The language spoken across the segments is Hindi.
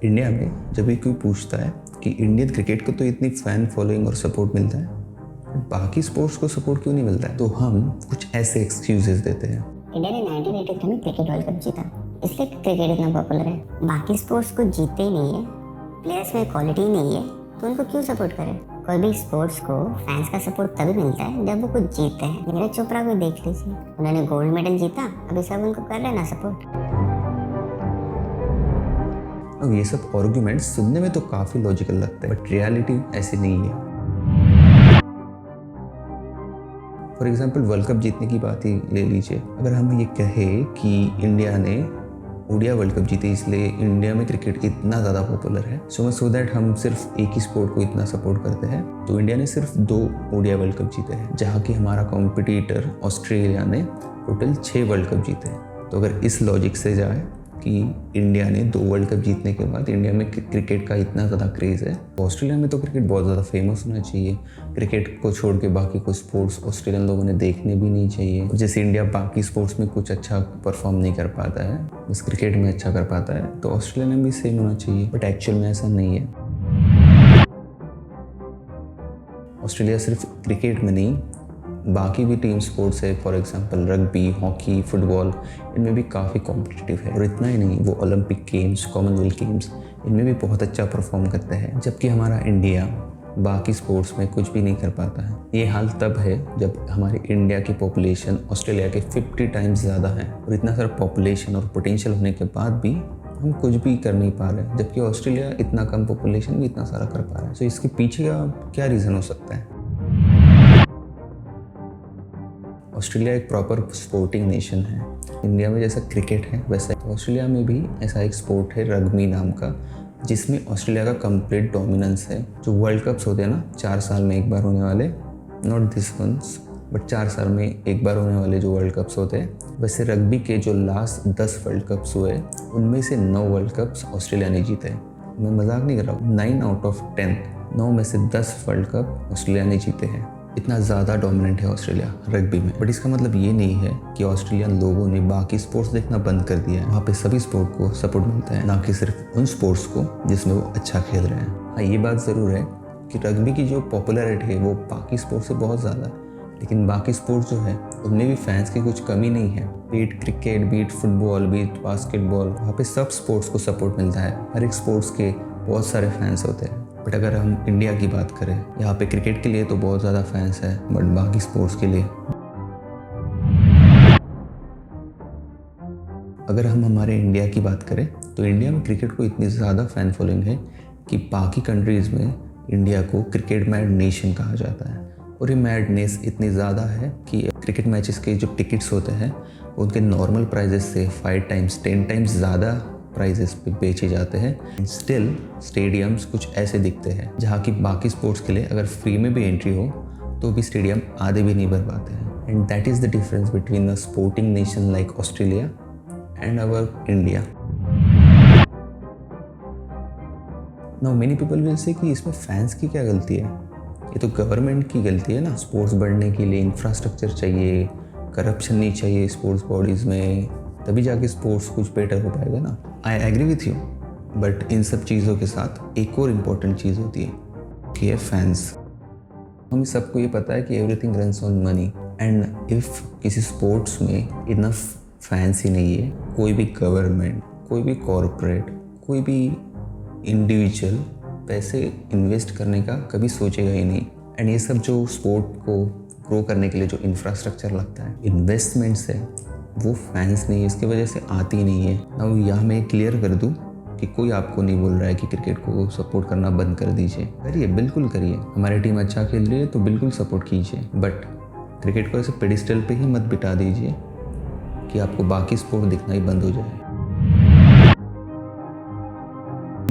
इंडिया में जब भी कोई पूछता है कि इंडियन क्रिकेट को तो इतनी फ़ैन फॉलोइंग और सपोर्ट मिलता है, बाकी स्पोर्ट्स को सपोर्ट क्यों नहीं मिलता है, तो हम कुछ ऐसे एक्सक्यूजेस देते हैं। इंडिया ने 1983 में क्रिकेट वर्ल्ड कप जीता, इसलिए क्रिकेट इतना पॉपुलर है। बाकी स्पोर्ट्स को जीतते ही नहीं है, प्लेयर्स में क्वालिटी ही नहीं है, तो उनको क्यों सपोर्ट करें। कोई भी स्पोर्ट्स को फैंस का सपोर्ट तभी मिलता है जब वो कुछ जीतते हैं। नीरज चोपड़ा को देख लीजिए, उन्होंने गोल्ड मेडल जीता, अभी सब उनको कर रहे हैं ना सपोर्ट। अब ये सब आर्ग्यूमेंट्स सुनने में तो काफ़ी लॉजिकल लगता है, बट रियलिटी ऐसी नहीं है। फॉर एग्जाम्पल वर्ल्ड कप जीतने की बात ही ले लीजिए। अगर हम ये कहें कि इंडिया ने ओडिया वर्ल्ड कप जीते इसलिए इंडिया में क्रिकेट इतना ज़्यादा पॉपुलर है, सो दैट हम सिर्फ एक ही स्पोर्ट को इतना सपोर्ट करते हैं, तो इंडिया ने सिर्फ 2 ओडिया वर्ल्ड कप जीते हैं, जहाँ कि हमारा कॉम्पिटिटर ऑस्ट्रेलिया ने टोटल 6 वर्ल्ड कप जीते हैं। तो अगर इस लॉजिक से जाए कि इंडिया ने 2 वर्ल्ड कप जीतने के बाद इंडिया में क्रिकेट का इतना ज़्यादा क्रेज़ है, ऑस्ट्रेलिया में तो क्रिकेट बहुत ज़्यादा फेमस होना चाहिए। क्रिकेट को छोड़ के बाकी कोई स्पोर्ट्स ऑस्ट्रेलियन लोगों ने देखने भी नहीं चाहिए। जैसे इंडिया बाकी स्पोर्ट्स में कुछ अच्छा परफॉर्म नहीं कर पाता है, बस क्रिकेट में अच्छा कर पाता है, तो ऑस्ट्रेलिया में भी सेम होना चाहिए, बट एक्चुअल में ऐसा नहीं है। ऑस्ट्रेलिया सिर्फ क्रिकेट में नहीं, बाकी भी टीम स्पोर्ट्स है, for example rugby, hockey, football, इनमें भी काफ़ी कॉम्पिटिटिव है। और इतना ही नहीं, वो ओलंपिक गेम्स, कॉमनवेल्थ गेम्स, इनमें भी बहुत अच्छा परफॉर्म करते हैं, जबकि हमारा इंडिया बाकी स्पोर्ट्स में कुछ भी नहीं कर पाता है। ये हाल तब है जब हमारे इंडिया की पॉपुलेशन ऑस्ट्रेलिया के 50 टाइम्स ज़्यादा है, और इतना सारा पॉपुलेशन और पोटेंशियल होने के बाद भी हम कुछ भी कर नहीं पा रहे, जबकि ऑस्ट्रेलिया इतना कम पॉपुलेशन भी इतना सारा कर पा रहा है। तो इसके पीछे का क्या रीज़न हो सकता है? ऑस्ट्रेलिया एक प्रॉपर स्पोर्टिंग नेशन है। इंडिया में जैसा क्रिकेट है वैसा ऑस्ट्रेलिया में भी ऐसा एक स्पोर्ट है रग्बी नाम का, जिसमें ऑस्ट्रेलिया का कंप्लीट डोमिनेंस है। जो वर्ल्ड कप्स होते हैं ना, 4 साल में एक बार होने वाले, नॉट दिस वंस बट 4 साल में एक बार होने वाले जो वर्ल्ड कप्स होते हैं, वैसे रग्बी के जो लास्ट 10 वर्ल्ड कप्स हुए उनमें से 9 वर्ल्ड कप्स ऑस्ट्रेलिया ने जीते हैं। मैं मजाक नहीं कर रहा हूँ, 9 आउट ऑफ 10, 9 में से 10 वर्ल्ड कप ऑस्ट्रेलिया ने जीते हैं। इतना ज़्यादा डोमिनेंट है ऑस्ट्रेलिया रग्बी में। बट इसका मतलब ये नहीं है कि ऑस्ट्रेलियन लोगों ने बाकी स्पोर्ट्स देखना बंद कर दिया है। वहाँ पे सभी स्पोर्ट को सपोर्ट मिलता है, ना कि सिर्फ उन स्पोर्ट्स को जिसमें वो अच्छा खेल रहे हैं। हाँ, ये बात ज़रूर है कि रग्बी की जो पॉपुलैरिटी है वो बाकी स्पोर्ट्स से बहुत ज़्यादा है, लेकिन बाकी स्पोर्ट्स जो है उनमें भी फैंस की कुछ कमी नहीं है। Be it cricket, be it football, be it basketball, वहाँ पे सब स्पोर्ट्स को सपोर्ट मिलता है। हर एक स्पोर्ट्स के बहुत सारे फैंस होते हैं। बट अगर हम इंडिया की बात करें, यहाँ पे क्रिकेट के लिए तो बहुत ज़्यादा फैंस है, बट बाकी स्पोर्ट्स के लिए, अगर हम हमारे इंडिया की बात करें तो इंडिया में क्रिकेट को इतनी ज़्यादा फ़ैन फॉलोइंग है कि बाकी कंट्रीज़ में इंडिया को क्रिकेट मैड नेशन कहा जाता है। और ये मैडनेस इतनी ज़्यादा है कि क्रिकेट मैचेस के जो टिकट्स होते हैं उनके नॉर्मल प्राइजेस से 5 टाइम्स 10 टाइम्स ज़्यादा प्राइजेस पे बेचे जाते हैं। स्टिल स्टेडियम्स कुछ ऐसे दिखते हैं जहाँ की बाकी स्पोर्ट्स के लिए अगर फ्री में भी एंट्री हो तो भी स्टेडियम आधे भी नहीं भर पाते हैं। And that is the difference between a sporting nation like Australia and our India. Now many people will say कि इसमें फैंस की क्या गलती है, ये तो गवर्नमेंट की गलती है ना। स्पोर्ट्स बढ़ने के लिए इंफ्रास्ट्रक्चर चाहिए, करप्शन नहीं चाहिए स्पोर्ट्स बॉडीज़ में, तभी जाके स्पोर्ट्स कुछ बेटर हो पाएगा ना। I agree with you, but इन सब चीज़ों के साथ एक और इम्पॉर्टेंट चीज़ होती है कि है फैंस। हम सबको ये पता है कि everything runs on money, and if किसी स्पोर्ट्स में इनफ फैंस ही नहीं है, कोई भी गवर्नमेंट, कोई भी कॉरपोरेट, कोई भी इंडिविजुअल पैसे इन्वेस्ट करने का कभी सोचेगा ही नहीं। एंड ये सब जो स्पोर्ट को ग्रो करने के लिए जो इंफ्रास्ट्रक्चर लगता है, इन्वेस्टमेंट्स है, वो फैंस नहीं, इसकी वजह से आती नहीं है। अब यहाँ मैं क्लियर कर दूँ कि कोई आपको नहीं बोल रहा है कि क्रिकेट को सपोर्ट करना बंद कर दीजिए। करिए, बिल्कुल करिए। हमारी टीम अच्छा खेल रही है तो बिल्कुल सपोर्ट कीजिए, बट क्रिकेट को ऐसे पेडिस्टल पे ही मत बिठा दीजिए कि आपको बाकी स्पोर्ट दिखना ही बंद हो जाए।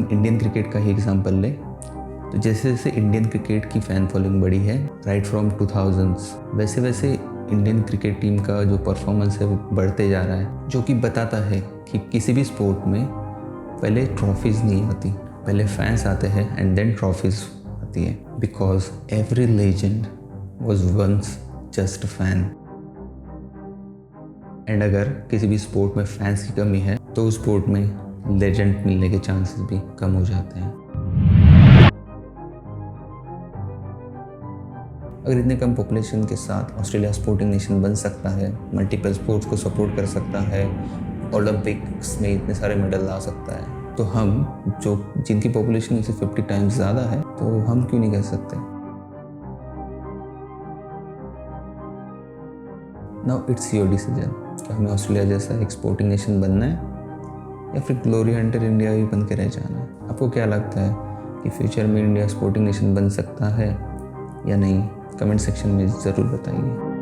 इंडियन क्रिकेट का ही एग्जाम्पल ले तो जैसे जैसे इंडियन क्रिकेट की फ़ैन फॉलोइंग बढ़ी है राइट फ्रॉम 2000s, वैसे वैसे इंडियन क्रिकेट टीम का जो परफॉर्मेंस है वो बढ़ते जा रहा है, जो कि बताता है कि किसी भी स्पोर्ट में पहले ट्रॉफीज़ नहीं आती, पहले फैंस आते हैं एंड देन ट्रॉफीज़ आती है। Because every legend was once just a fan. एंड अगर किसी भी स्पोर्ट में फैंस की कमी है तो उस स्पोर्ट में लेजेंड मिलने के चांसेस भी कम हो जाते हैं। अगर इतने कम पॉपुलेशन के साथ ऑस्ट्रेलिया स्पोर्टिंग नेशन बन सकता है, मल्टीपल स्पोर्ट्स को सपोर्ट कर सकता है, ओलंपिक्स में इतने सारे मेडल ला सकता है, तो हम जिनकी पॉपुलेशन उससे 50 टाइम्स ज़्यादा है, तो हम क्यों नहीं कर सकते? नाउ इट्स योर डिसीजन कि हमें ऑस्ट्रेलिया जैसा एक स्पोर्टिंग नेशन बनना है या फिर ग्लोरी हंटर इंडिया ही बन के रह जाना है। आपको क्या लगता है कि फ्यूचर में इंडिया स्पोर्टिंग नेशन बन सकता है या नहीं? कमेंट सेक्शन में ज़रूर बताइए।